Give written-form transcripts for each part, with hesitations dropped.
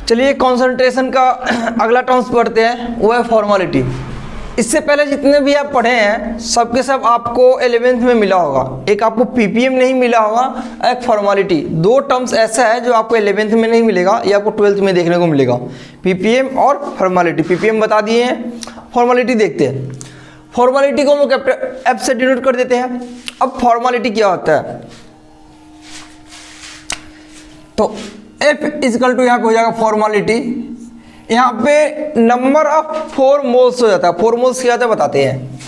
चलिए कॉन्सेंट्रेशन का अगला टर्म्स पढ़ते हैं, वो है फॉर्मेलिटी। इससे पहले जितने भी आप पढ़े हैं सबके सब आपको 11th में मिला होगा। एक आपको पीपीएम नहीं मिला होगा, एक फॉर्मेलिटी। दो टर्म्स ऐसा है जो आपको 11th में नहीं मिलेगा, ये आपको 12th में देखने को मिलेगा, पीपीएम और फॉर्मेलिटी। पीपीएम बता दिए हैं, फॉर्मेलिटी देखते हैं। फॉर्मेलिटी को हम लोग कैपिटल एफ से डिनोट कर देते हैं। अब फॉर्मेलिटी क्या होता है, तो एफ इजकल टू यहाँ पे हो जाएगा फॉर्मेलिटी, यहाँ पे नंबर ऑफ 4 मोल्स हो जाता है। 4 मोल्स क्या होता है बताते हैं।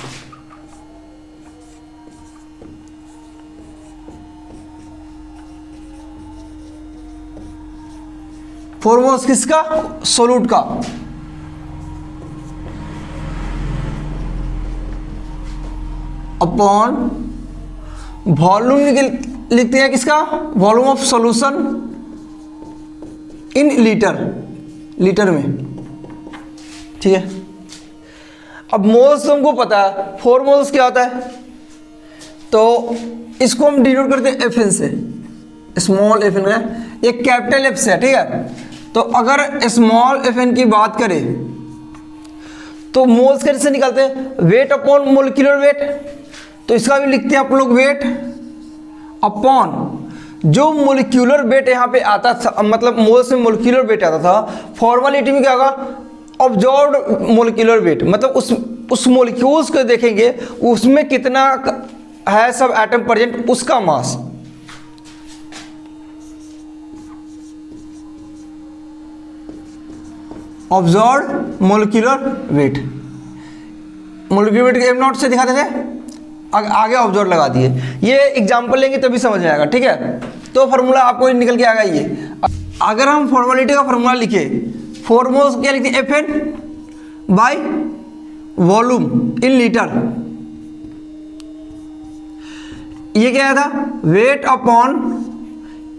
4 मोल्स किसका, सोलूट का। अपॉन वॉल्यूम लिखते हैं किसका, volume of solution in litre में, ठीक है। अब मोल्स तो हमको पता है, 4 मोल्स क्या होता है, तो इसको हम डिनोट करते हैं एफ एन से, स्मॉल एफ एन है, ये कैपिटल एफ से है, ठीक है। तो अगर स्मॉल एफ एन की बात करें तो मोल्स कैसे निकालते हैं, वेट अपॉन मोलिक्यूलर वेट, तो इसका भी लिखते हैं आप लोग वेट अपॉन जो मोलिक्यूलर वेट यहाँ पे आता था, मतलब मोल्स में मोलिक्यूलर वेट आता था। फॉर्मेलिटी में क्या होगा, ऑब्जर्व्ड मोलिक्यूलर वेट, मतलब उस मोलिक्यूल्स को देखेंगे उसमें कितना है सब एटम प्रेजेंट, उसका mass. Observed molecular weight, molecular weight M nought से दिखाते थे, आगे ऑब्जर्व लगा दिए। ये एग्जांपल लेंगे तभी समझ में आएगा, ठीक है। तो फार्मूला आपको निकल के आएगा ये। अगर हम फॉर्मेलिटी का फार्मूला लिखे, 4 मोल्स क्या लिखते हैं, F n by volume in litre, ये क्या था, वेट अपॉन,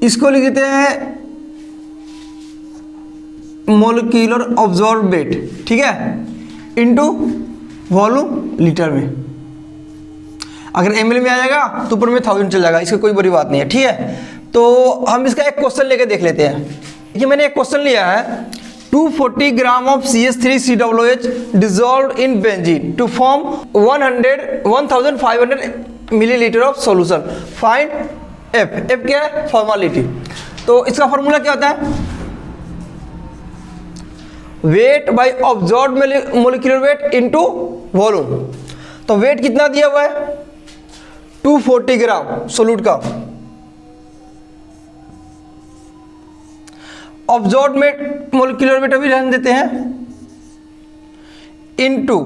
इसको लिखते हैं मोलिक्यूलर ऑब्जर्व वेट, ठीक है, इनटू वॉल्यूम लीटर में। अगर ml में आ जाएगा तो ऊपर में 1000 चल जाएगा, इसकी कोई बड़ी बात नहीं है, ठीक है। तो हम इसका एक क्वेश्चन लेके देख लेते हैं। ये मैंने एक क्वेश्चन लिया है, 240 gram of CH3COOH dissolved in benzene to form 1500 millilitre of solution, find F. F क्या है, फॉर्मेलिटी। तो इसका फॉर्मूला क्या होता है, weight by observed molecular weight into volume. तो वेट कितना दिया हुआ है, 240 ग्राम सोलूट का, ऑब्जर्व्ड में मोलिक्यूलर वेट अभी रहने देते हैं, इनटू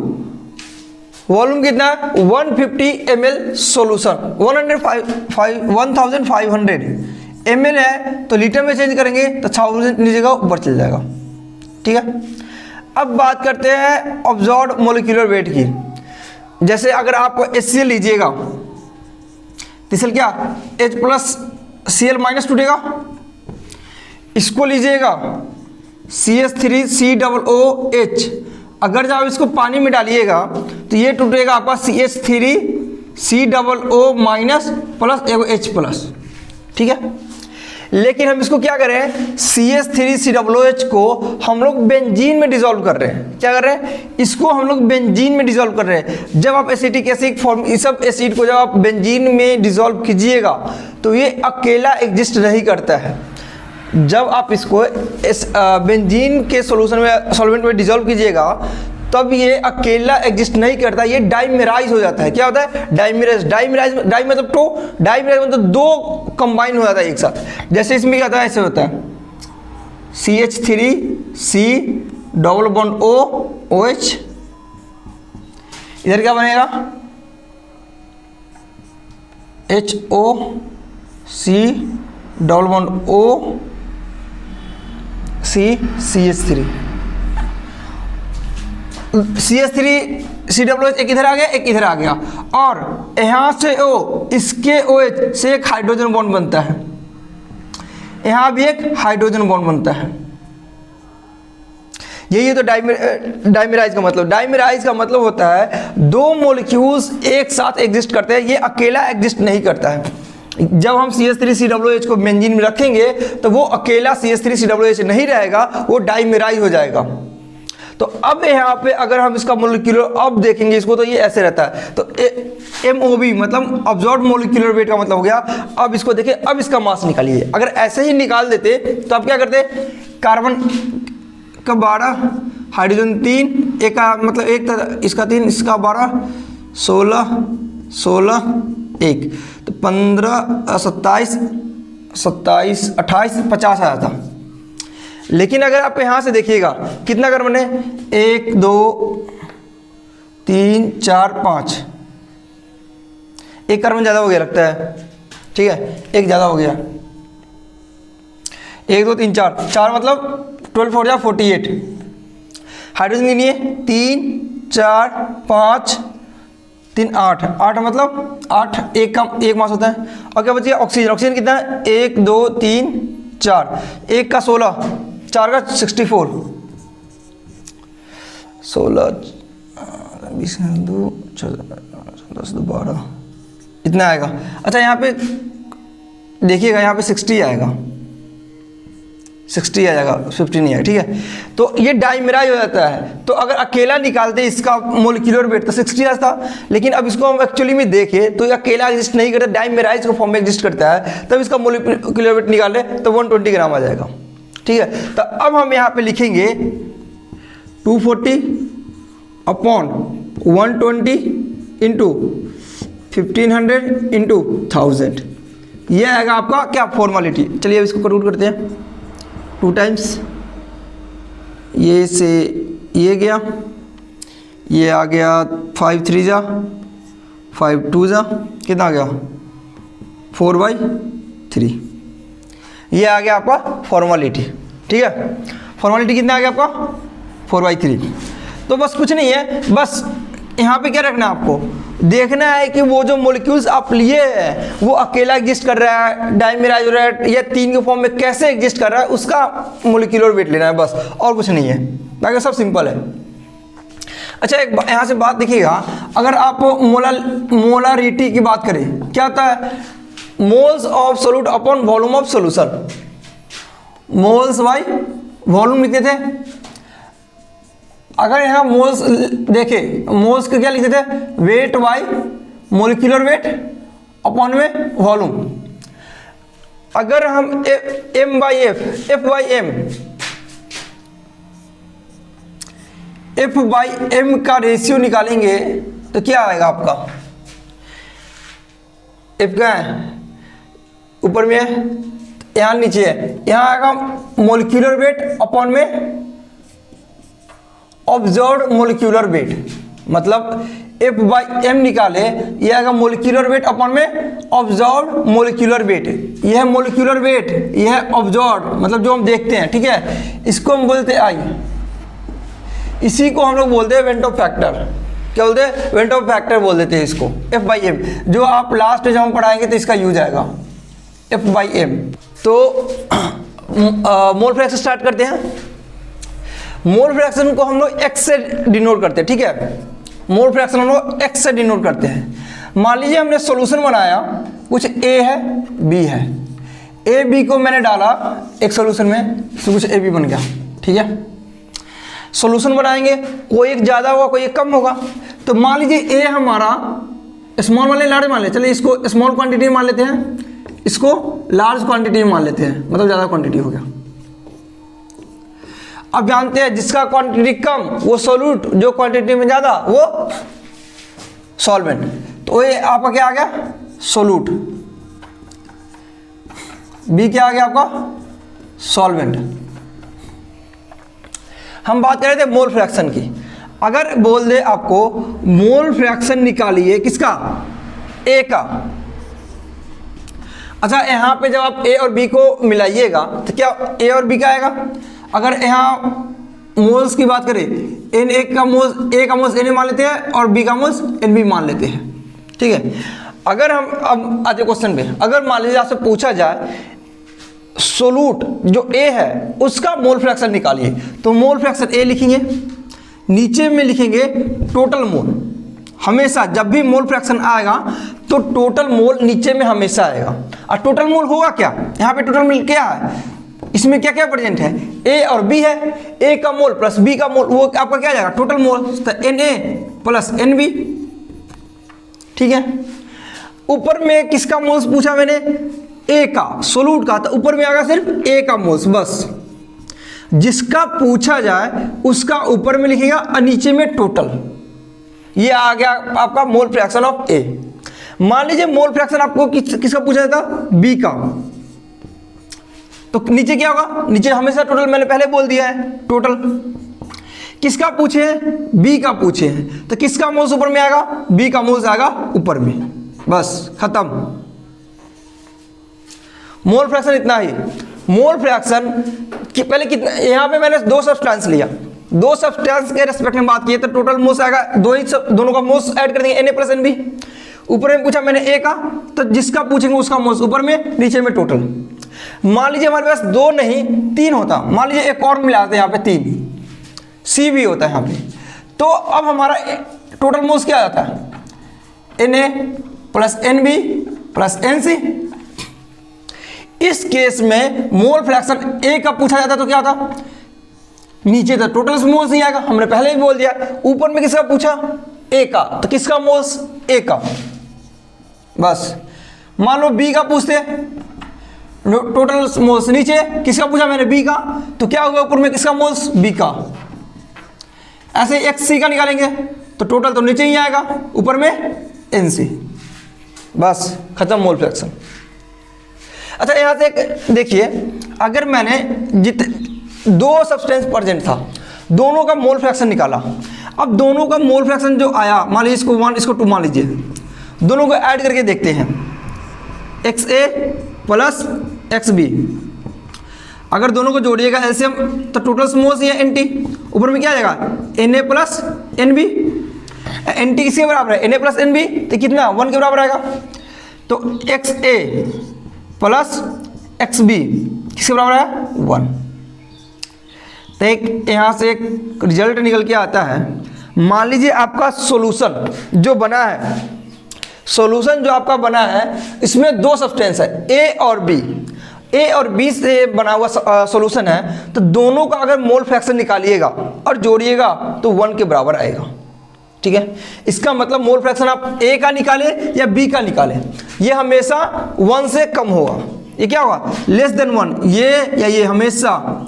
वॉल्यूम कितना, 150 ml सोल्यूशन, 1500 ml है, तो लीटर में चेंज करेंगे तो 1000 नीचे का ऊपर चल जाएगा, ठीक है। अब बात करते हैं ऑब्जर्व्ड मोलिक्यूलर वेट की। जैसे अगर आप HCl लीजिएगा, HCl क्या, H प्लस Cl माइनस टूटेगा, इसको लीजिएगा CH3COOH, अगर जब इसको पानी में डालिएगा तो ये टूटेगा आपका CH3COO minus plus H plus, ठीक है। लेकिन हम इसको क्या कर रहे हैं, CH3COOH को हम लोग बेंजीन में डिसॉल्व कर रहे हैं। क्या कर रहे हैं, इसको हम लोग बेंजीन में डिसॉल्व कर रहे हैं। जब आप एसिटिक एसिड फॉर्म, इस सब एसिड को जब आप बेंजीन में डिसॉल्व कीजिएगा तो ये अकेला एग्जिस्ट नहीं करता है। जब आप इसको बेंजीन के सॉल्यूशन में, सॉल्वेंट में डिसॉल्व कीजिएगा तब ये अकेला एग्जिस्ट नहीं करता, ये डाइमेराइज हो जाता है। क्या होता है, डाइमेराइज। डाई मतलब टू, डाइमेराइज मतलब दो कंबाइन हो जाता है एक साथ। जैसे इसमें क्या होता है, ऐसे होता है CH3C डबल बॉन्ड OH, इधर क्या बनेगा HOC double bond CH3 CH3COOH एक इधर आ गया, एक इधर आ गया, और यहां से O, इसके OH से एक हाइड्रोजन बॉन्ड बनता है, यहां भी एक हाइड्रोजन बॉन्ड बनता है। यही तो डाइमेराइज का मतलब। डाइमेराइज का मतलब होता है दो मॉलिक्यूल्स एक साथ एग्जिस्ट करते हैं, ये अकेला एग्जिस्ट नहीं करता है। जब हम CH3COOH को बेंजीन में रखेंगे तो वो अकेला CH3COOH नहीं रहेगा, वो डाइमेराइल हो जाएगा। तो अब यहाँ पे अगर हम इसका मोलिक्यूलर अब देखेंगे इसको, तो ये ऐसे रहता है। तो MOB मतलब ऑब्जर्व्ड मोलिक्यूलर वेट का मतलब हो गया। अब इसको देखिए, अब इसका मास निकालिए। अगर ऐसे ही निकाल देते तो आप क्या करते, कार्बन का 12, हाइड्रोजन 3, एक का मतलब एक था, इसका 3, इसका 12, 16, 16, 1, तो 15, 27, 27, 28, 50 आया था। लेकिन अगर आप यहाँ से देखिएगा कितना कार्बन है, 1, 2, 3, 4, 5, एक कार्बन ज़्यादा हो गया लगता है, ठीक है, एक ज़्यादा हो गया, 1, 2, 3, 4, 4 मतलब 12 4 जा 48। हाइड्रोजन गिनिए, 3, 4, 5, 3, 8, 8 मतलब 8, एक मास होता है। और क्या बचिए, ऑक्सीजन। ऑक्सीजन कितना है, 1, 2, 3, 4, 1 का 16, 4 का 64, 16, 20, 2, 10, 12, इतना आएगा। अच्छा यहाँ पे देखिएगा, यहाँ पे 60 आएगा, 60 आ जाएगा, 50 नहीं आएगा, ठीक है। तो ये डाइमेराइल हो जाता है। तो अगर अकेला निकालते इसका मोलिक्यूलर वेट तो 60 आता, लेकिन अब इसको हम एक्चुअली में देखें तो ये अकेला एग्जिस्ट नहीं करता, डाइमेराइल को फॉर्म में एग्जिस्ट करता है। तब इसका मोलिक्यूलर वेट निकाले तो 120 ग्राम आ जाएगा, ठीक है। तो अब हम यहाँ पे लिखेंगे 240 अपॉन 120 इंटू 1500 इंटू 1000, ये आएगा आपका क्या, फॉर्मेलिटी। चलिए अब इसको कंप्यूट करते हैं। 2 टाइम्स ये से ये गया, ये आ गया 5 3 जा 5 2 जा, कितना आ गया 4/3, ये आ गया आपका फॉर्मेलिटी, ठीक है। फॉर्मेलिटी कितना आ गया आपका 4/3। तो बस कुछ नहीं है, बस यहाँ पे क्या रखना है आपको, देखना है कि वो जो मोलिक्यूल्स आप लिए हैं वो अकेला एग्जिस्ट कर रहा है, डाइमेराइल हो रहा है, या 3 के फॉर्म में कैसे एग्जिस्ट कर रहा है, उसका मोलिक्यूलर वेट लेना है बस, और कुछ नहीं है। बाकी सब सिंपल है। अच्छा एक यहाँ से बात देखिएगा, अगर आप मोलारिटी की बात करें, क्या होता है, moles of solute upon volume of solution, moles by volume लिखते थे। अगर यहाँ मोल्स देखें, मोल्स के क्या लिखते थे, weight by molecular weight upon में वॉल्यूम। अगर हम M by F by M का रेशियो निकालेंगे तो क्या आएगा आपका, एफ का है ऊपर में है, यहाँ नीचे है, यहाँ आएगा मोलिक्यूलर वेट अपॉन में ऑब्जर्व्ड मोलिक्यूलर वेट। मतलब एफ बाई एम निकाले, यह आएगा मोलिक्यूलर वेट अपॉन में ऑब्जर्व्ड मोलिक्यूलर वेट। यह है मोलिक्यूलर वेट, यह है ऑब्जर्व्ड मतलब जो हम देखते हैं, ठीक है। इसको हम बोलते हैं आई, इसी को हम लोग बोलते हैं वेंट ऑफ फैक्टर। क्या बोलते हैं, वेंट ऑफ फैक्टर बोल देते हैं इसको, एफ बाई एम। जो आप लास्ट में जब हम पढ़ाएंगे तो इसका यूज आएगा एफ बाई एम। तो मोल फ्रैक्शन स्टार्ट करते हैं। मोल फ्रैक्शन को हम लोग एक्स से डिनोट करते हैं, ठीक है। मोल फ्रैक्शन हम लोग एक्स से डिनोट करते हैं। मान लीजिए हमने सॉल्यूशन बनाया, कुछ ए है बी है, ए बी को मैंने डाला एक सॉल्यूशन में, तो कुछ ए बी बन गया, ठीक है। सॉल्यूशन बनाएंगे, कोई एक ज़्यादा होगा कोई एक कम होगा। तो मान लीजिए ए हमारा स्मॉल मान ले, लार्ज मान ले, चलिए इसको स्मॉल क्वांटिटी में मान लेते हैं, इसको लार्ज क्वांटिटी में मान लेते हैं, मतलब ज़्यादा क्वांटिटी हो गया। अब जानते हैं जिसका क्वांटिटी कम वो सोल्यूट, जो क्वांटिटी में ज़्यादा वो सॉल्वेंट। तो ये आपका क्या आ गया, सोल्यूट। बी क्या आ गया आपका, सॉल्वेंट। हम बात कर रहे थे मोल फ्रैक्शन की। अगर बोल दे आपको मोल फ्रैक्शन निकालिए किसका, ए का। अच्छा यहाँ पे जब आप ए और बी को मिलाइएगा तो क्या ए और बी का आएगा। अगर यहाँ मोल्स की बात करें, एन ए का मोल्स, ए का मोल्स एन ए मान लेते हैं और बी का मोल्स एन बी मान लेते हैं, ठीक है। अगर हम अब आते क्वेश्चन पे, अगर मान लीजिए आपसे पूछा जाए सोल्यूट जो ए है उसका मोल फ्रैक्शन निकालिए, तो मोल फ्रैक्शन ए लिखेंगे, नीचे में लिखेंगे टोटल मोल। हमेशा जब भी मोल फ्रैक्शन आएगा तो टोटल मोल नीचे में हमेशा आएगा। और टोटल मोल होगा क्या, यहाँ पे टोटल मोल क्या है, इसमें क्या क्या प्रेजेंट है, ए और बी है, ए का मोल प्लस बी का मोल, वो आपका क्या आ जाएगा टोटल मोल, तो Na प्लस Nb। ठीक है, ऊपर में किसका मोल्स पूछा मैंने, ए का, सोलूट का, तो ऊपर में आएगा सिर्फ ए का मोल्स बस। जिसका पूछा जाए उसका ऊपर में लिखिएगा और नीचे में टोटल। ये आ गया आपका मोल फ्रैक्शन ऑफ ए। मान लीजिए मोल फ्रैक्शन आपको किसका पूछा था, बी का, तो नीचे क्या होगा, नीचे हमेशा टोटल, मैंने पहले बोल दिया है टोटल। किसका पूछे हैं, बी का पूछे हैं, तो किसका मोल्स ऊपर में आएगा, बी का मोल्स आएगा ऊपर में, बस खत्म। मोल फ्रैक्शन इतना ही। मोल फ्रैक्शन कि पहले कितना, यहाँ पे मैंने दो सब्सटेंस लिया, दो सब्सटेंस के रेस्पेक्ट में बात की तो टोटल मोल्स आएगा, दोनों का मोल्स ऐड कर देंगे Na प्लस Nb। ऊपर में पूछा मैंने ए का, तो जिसका पूछेंगे उसका मोल्स ऊपर में, नीचे में टोटल। मान लीजिए हमारे पास दो नहीं तीन होता, मान लीजिए एक और मिलाते हैं यहाँ पे तीन, सी भी होता है यहाँ पे, तो अब हमारा टोटल मोल्स क्या आ जाता है, Na plus Nb plus Nc। इस केस में मोल फ्रैक्शन ए का पूछा जाता तो क्या होता, नीचे तो टोटल मोल्स नहीं आएगा, हमने पहले ही बोल दिया। ऊपर में किसका पूछा, ए का, तो किसका मोल्स, ए का, बस। मान लो बी का पूछते टोटल मोल्स, नीचे किसका पूछा मैंने, बी का, तो क्या होगा ऊपर में किसका मोल्स, बी का। ऐसे एक्स सी का निकालेंगे तो टोटल तो नीचे ही आएगा, ऊपर में Nc, बस खत्म मोल फ्रैक्शन। अच्छा यहाँ से देखिए, अगर मैंने दो सब्सटेंस प्रेजेंट था, दोनों का मोल फ्रैक्शन निकाला, अब दोनों का मोल फ्रैक्शन जो आया, मान लीजिए इसको 1 इसको 2 मान लीजिए, दोनों को ऐड करके देखते हैं, XA प्लस XB, अगर दोनों को जोड़िएगा एलसीएम तो टोटल मोल्स ही है NT, ऊपर में क्या आ जाएगा Na प्लस Nb। NT किसके बराबर है, Na प्लस Nb, तो कितना 1 के बराबर आएगा, तो XA प्लस XB किसके बराबर है 1। तो एक यहाँ से एक रिजल्ट निकल के आता है। मान लीजिए आपका सॉल्यूशन जो बना है, सॉल्यूशन जो आपका बना है, इसमें दो सब्सटेंस है ए और बी, ए और बी से बना हुआ सॉल्यूशन है, तो दोनों का अगर मोल फ्रैक्शन निकालिएगा और जोड़िएगा तो 1 के बराबर आएगा। ठीक है, इसका मतलब मोल फ्रैक्शन आप ए का निकाले या बी का निकाले, ये हमेशा 1 से कम होगा। ये क्या होगा, लेस देन 1, ये या ये हमेशा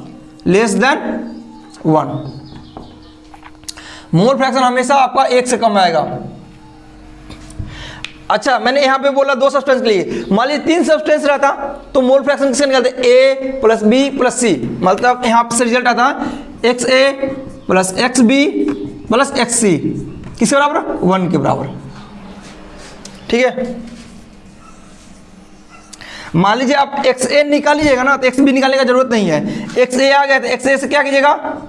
लेस देन 1। मोल फ्रैक्शन हमेशा आपका 1 से कम आएगा। अच्छा, मैंने यहां पे बोला दो सब्सटेंस के लिए, मान लीजिए 3 सब्सटेंस रहता तो मोल फ्रैक्शन किससे निकालते, A प्लस बी प्लस सी, मतलब यहां से रिजल्ट आता XA plus XB plus XC किसके बराबर, 1 के बराबर। ठीक है, मान लीजिए आप XA निकाल लीजिएगा ना, तो XB निकालने का जरूरत नहीं है, XA आ गया तो XA से क्या कीजिएगा,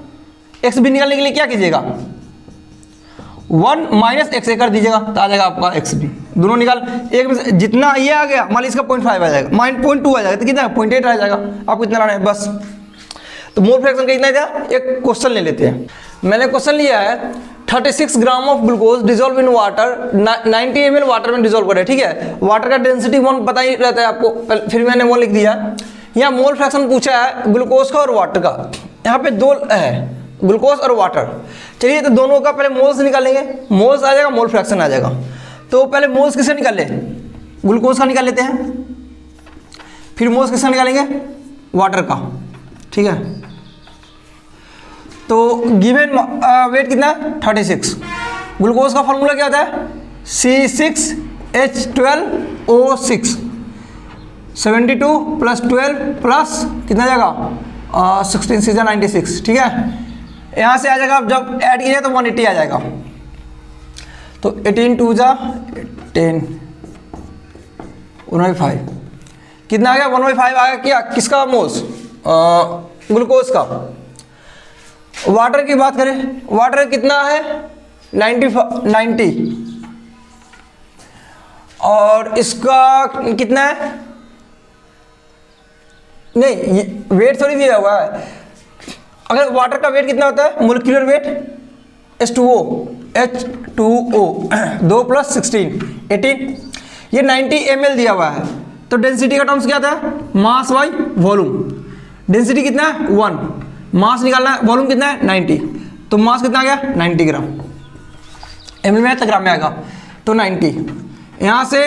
XB निकालने के लिए क्या कीजिएगा 1 माइनस XA कर दीजिएगा, तो आ जाएगा आपका XB। दोनों निकाल, एक में से जितना ये आ गया, मान लीजिए इसका 0.5 आ जाएगा, माइनस 0.2 आ जाएगा, तो कितना 0.8 आ जाएगा, आपको इतना लाना है बस। तो मोल फ्रैक्शन का इतना था। एक क्वेश्चन ले लेते हैं, मैंने क्वेश्चन लिया है 36 gram of glucose dissolve in water, 90 ml water में डिजोल्व करे। ठीक है, वाटर का डेंसिटी 1 पता ही रहता है आपको, फिर मैंने 1 लिख दिया। यहाँ मोल फ्रैक्शन पूछा है ग्लूकोज का और वाटर का, यहाँ पे दो है ग्लूकोज और वाटर। चलिए, तो दोनों का पहले मोल्स निकालेंगे, मोल्स आ जाएगा, मोल फ्रैक्शन आ जाएगा। तो पहले मोल्स किससे निकाल ले, ग्लूकोज का निकाल लेते हैं, फिर मोल्स किसका निकालेंगे, वाटर का। ठीक है, तो गिवन वेट कितना है 36। ग्लूकोज का फॉर्मूला क्या होता है C6H12O6, 72 प्लस 12 प्लस कितना जाएगा 16 6 96। ठीक है, यहाँ से आ जाएगा, जब ऐड किया तो 180 आ जाएगा, तो 18 2 जा 10 1/5 कितना आ गया 1/5 आ गया। क्या किसका मोल्स, ग्लूकोज का। वाटर की बात करें, वाटर कितना है 90 और इसका कितना है, नहीं वेट थोड़ी दिया हुआ है। अगर वाटर का वेट कितना होता है, मोलिकुलर वेट H2O 2 + 16 18, ये 90 ml दिया हुआ है, तो डेंसिटी का टर्म्स क्या था, मास बाई वॉल्यूम। डेंसिटी कितना है 1, मास निकालना है, वॉल्यूम कितना है 90, तो मास कितना आ गया 90 ग्राम, ml में तो ग्राम में आएगा, तो 90। यहाँ से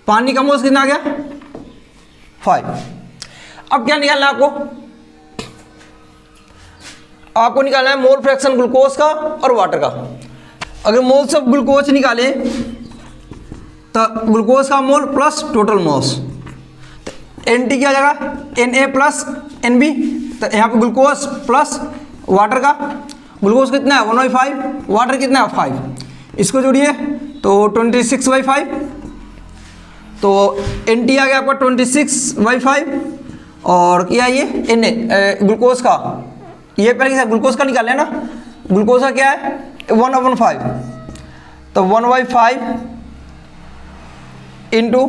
पानी का मोल्स कितना आ गया 5। अब क्या निकालना है आपको निकालना है मोल फ्रैक्शन ग्लूकोज का और वाटर का। अगर मोल्स ऑफ ग्लूकोज निकाले तो ग्लूकोज का मोल प्लस टोटल मोल्स, तो NT क्या आ जाएगा Na प्लस NB, तो यहाँ पे ग्लूकोज प्लस वाटर का, ग्लूकोज कितना है 1/5, वाटर कितना है 5, इसको जोड़िए तो 26/5, तो NT आ गया आपका 26/5, और क्या ये Na ग्लूकोज का, ये पहले ग्लूकोज का निकाल लेना, ग्लूकोज का क्या है 1/5, तो 1/5 इंटू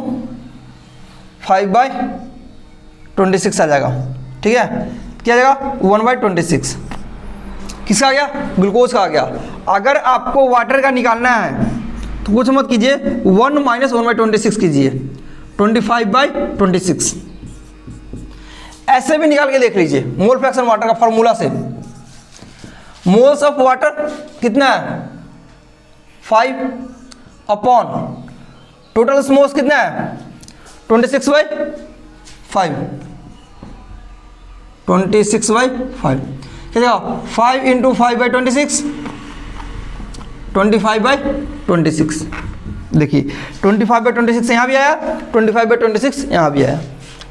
5/26 आ जाएगा, ठीक है, क्या आ जाएगा 1/26, किसका आ गया ग्लूकोज का आ गया। अगर आपको वाटर का निकालना है तो कुछ मत कीजिए, 1 - 1/26 कीजिए, 25/26, ऐसे भी निकाल के देख लीजिए मोल फ्रैक्शन वाटर का फॉर्मूला से। मोल्स ऑफ वाटर कितना है 5 अपॉन टोटल मोल्स कितना है 26/5, 26/5 क्या 5 इंटू 5/26, 25/26। देखिए 25/26 यहाँ भी आया, 25/26 यहाँ भी आया।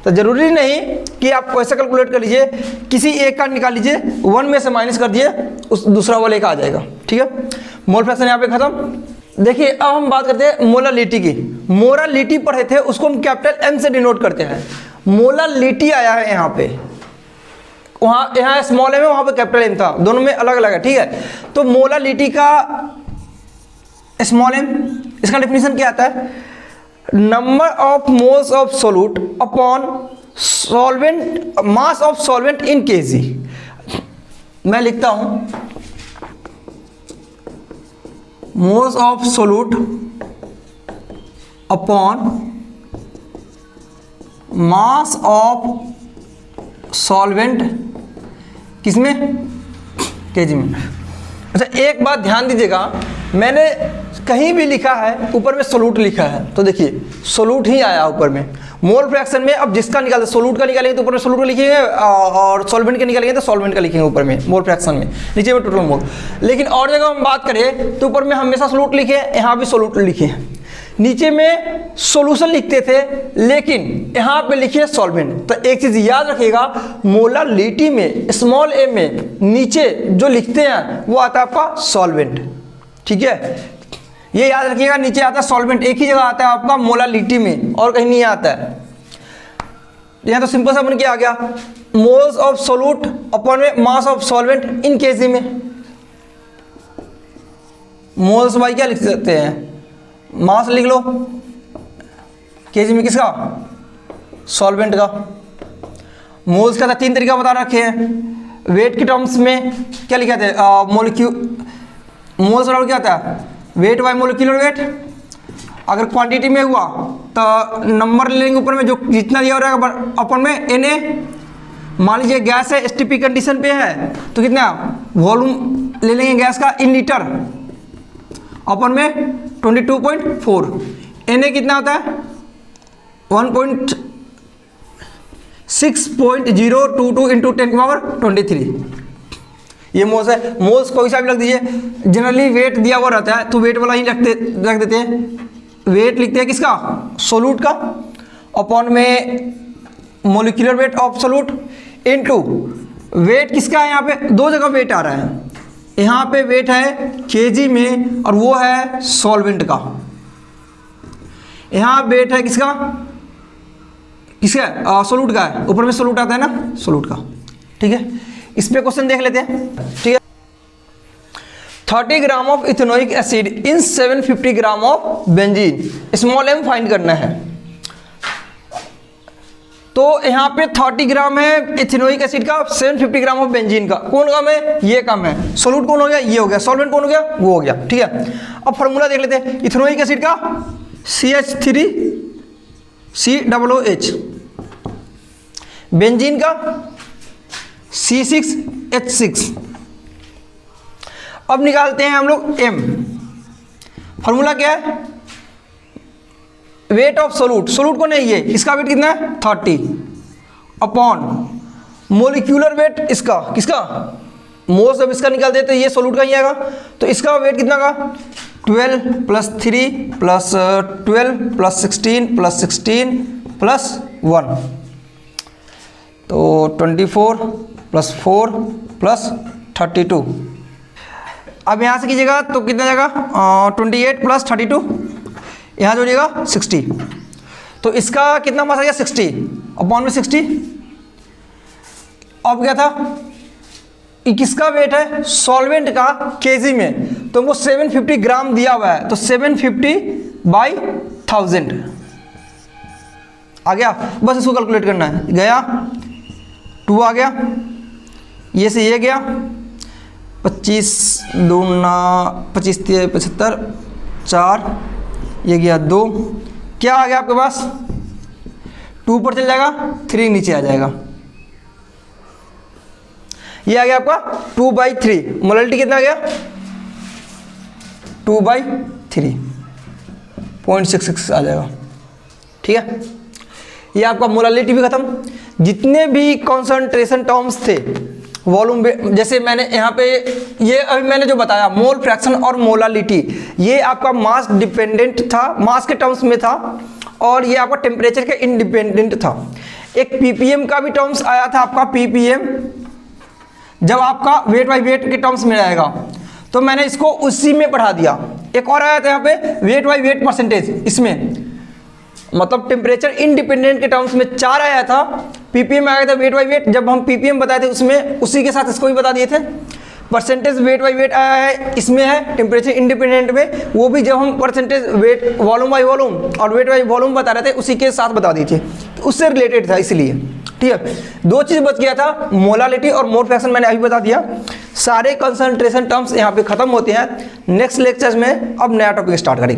तो जरूरी नहीं कि आप ऐसा कैलकुलेट कर लीजिए, किसी एक का निकाल लीजिए, 1 में से माइनस कर दिए, उस दूसरा वाले का आ जाएगा, ठीक है। मोल फ्रैक्शन यहाँ पे खत्म। देखिए अब हम बात करते हैं मोलालिटी की। मोलालिटी पढ़े थे, उसको हम कैपिटल M से डिनोट करते हैं। मोलालिटी आया है यहाँ पे, वहाँ यहाँ स्मॉल m है, वहाँ पे कैपिटल M था, दोनों में अलग अलग है, ठीक है। तो मोलालिटी का स्मॉल m, इसका डेफिनेशन क्या आता है, number of moles of solute upon solvent mass of solvent in kg। मैं लिखता हूं moles of solute upon mass of solvent किसमें kg में। अच्छा एक बात ध्यान दीजिएगा, मैंने कहीं भी लिखा है ऊपर में सोल्यूट लिखा है, तो देखिए सोल्यूट ही आया ऊपर में। मोल फ्रैक्शन में अब जिसका निकालते सोल्यूट का निकालेंगे तो ऊपर में सोल्यूट का लिखेंगे, और सॉल्वेंट का निकालेंगे तो सॉल्वेंट का लिखेंगे ऊपर में मोल फ्रैक्शन में, नीचे में टोटल मोल। लेकिन और जगह हम बात करें तो ऊपर में हमेशा सोल्यूट लिखे, यहाँ भी सोल्यूट लिखे, नीचे में सॉल्यूशन लिखते थे, लेकिन यहाँ पे लिखिए सॉल्वेंट। तो एक चीज याद रखिएगा, मोलालिटी में स्मॉल m में नीचे जो लिखते हैं वो आता है आपका सॉल्वेंट, ठीक है। ये याद रखिएगा, नीचे आता है सॉल्वेंट, एक ही जगह आता है आपका मोलालिटी में, और कहीं नहीं आता है। यहाँ तो सिंपल सा बन के आ गया, मोल्स ऑफ सोल्यूट अपॉन में mass of solvent in kg में। मोल्स बाई क्या लिख सकते हैं, मास लिख लो, kg में किसका सॉल्वेंट का। मोल्स का 3 तरीका बता रखे हैं। वेट के टर्म्स में क्या लिखा था, मोल्स बराबर क्या होता है वेट बाय मोलिक्यूलर वेट। अगर क्वांटिटी में हुआ तो नंबर ले लेंगे ऊपर में, जो जितना दिया हो रहेगा अपन में Na। मान लीजिए गैस है STP कंडीशन पे है तो कितना वॉल्यूम ले लेंगे गैस का इन लीटर, अपन में 22.4। Na कितना होता है 1.6.022 इंटू 10⁻23। ये मोल्स है। मोल्स कोई सा भी रख दीजिए, जनरली वेट दिया हुआ रहता है तो वेट वाला ही रख देते हैं। वेट लिखते हैं किसका सोल्यूट का, अपॉन में molecular weight of solute into wait किसका है। यहाँ पे 2 जगह वेट आ रहा है, यहाँ पे वेट है kg में और वो है सॉल्वेंट का। यहाँ वेट है किसका सोल्यूट का है, ऊपर में सोल्यूट आता है ना सोल्यूट का, ठीक है। इस पे क्वेश्चन देख लेते हैं, ठीक है। 30 gram of ethanoic acid in 750 gram of benzene, small m find करना है। तो यहाँ पे 30 ग्राम है इथेनोइक एसिड का, 750 ग्राम ऑफ बेंजीन का। कौन कम है, ये कम है। सोल्यूट कौन हो गया, ये हो गया। सॉल्वेंट कौन हो गया, वो हो गया, ठीक है। अब फॉर्मूला देख लेते हैं। इथेनोइक एसिड का CH3COOH, बेंजीन का C6H6। अब निकालते हैं हम लोग M। फॉर्मूला क्या है? वेट ऑफ सोलूट, सोलूट को नहीं, ये इसका वेट कितना है 30 अपॉन मोलिक्यूलर वेट इसका, किसका मोल्स। जब इसका निकाल देते तो ये सोलूट का ही आएगा, तो इसका वेट कितना का 12 + 3 + 12 + 16 + 16 + 1, तो 24 + 4 + 32। अब यहाँ से कीजिएगा तो कितना जाएगा 28 + 32, यहाँ जोड़िएगा 60, तो इसका कितना मास आ गया 60 अपॉन में 60। अब क्या था, किसका वेट है सॉल्वेंट का केजी में, तो वो 750 ग्राम दिया हुआ है, तो 750/1000 आ गया। बस इसको कैलकुलेट करना है, गया 2 आ गया, ये से ये गया 25 दूना 25 75 4, ये गया 2, क्या आ गया आपके पास 2 पर चल जाएगा, 3 नीचे आ जाएगा, ये आ गया आपका 2/3। मोलालिटी कितना आ गया 2/3, 0.66 आ जाएगा। ठीक है, ये आपका मोलालिटी भी खत्म। जितने भी कॉन्सेंट्रेशन टर्म्स थे वॉल्यूम, जैसे मैंने यहाँ पे ये अभी मैंने जो बताया मोल फ्रैक्शन और मोलालिटी, ये आपका मास डिपेंडेंट था, मास के टर्म्स में था, और ये आपका टेम्परेचर के इंडिपेंडेंट था। एक पीपीएम का भी टर्म्स आया था आपका, पीपीएम जब आपका वेट बाई वेट के टर्म्स में आएगा, तो मैंने इसको उसी में पढ़ा दिया। एक और आया था यहाँ पे वेट बाई वेट परसेंटेज, इसमें मतलब टेम्परेचर इंडिपेंडेंट के टर्म्स में 4 आया था, पीपीएम आया था वेट बाई वेट, जब हम पीपीएम बताए थे उसमें उसी के साथ इसको भी बता दिए थे। परसेंटेज वेट बाई वेट आया है, इसमें है टेम्परेचर इंडिपेंडेंट में, वो भी जब हम percentage wait volume by volume और वेट बाई वॉल्यूम बता रहे थे उसी के साथ बता दी थी, तो उससे रिलेटेड था इसलिए। ठीक है, 2 चीज़ बच गया था, मोलालिटी और मोल फ्रैक्शन मैंने अभी बता दिया। सारे कंसंट्रेशन टर्म्स यहाँ पे खत्म होते हैं। नेक्स्ट लेक्चर्स में अब नया टॉपिक स्टार्ट करेंगे।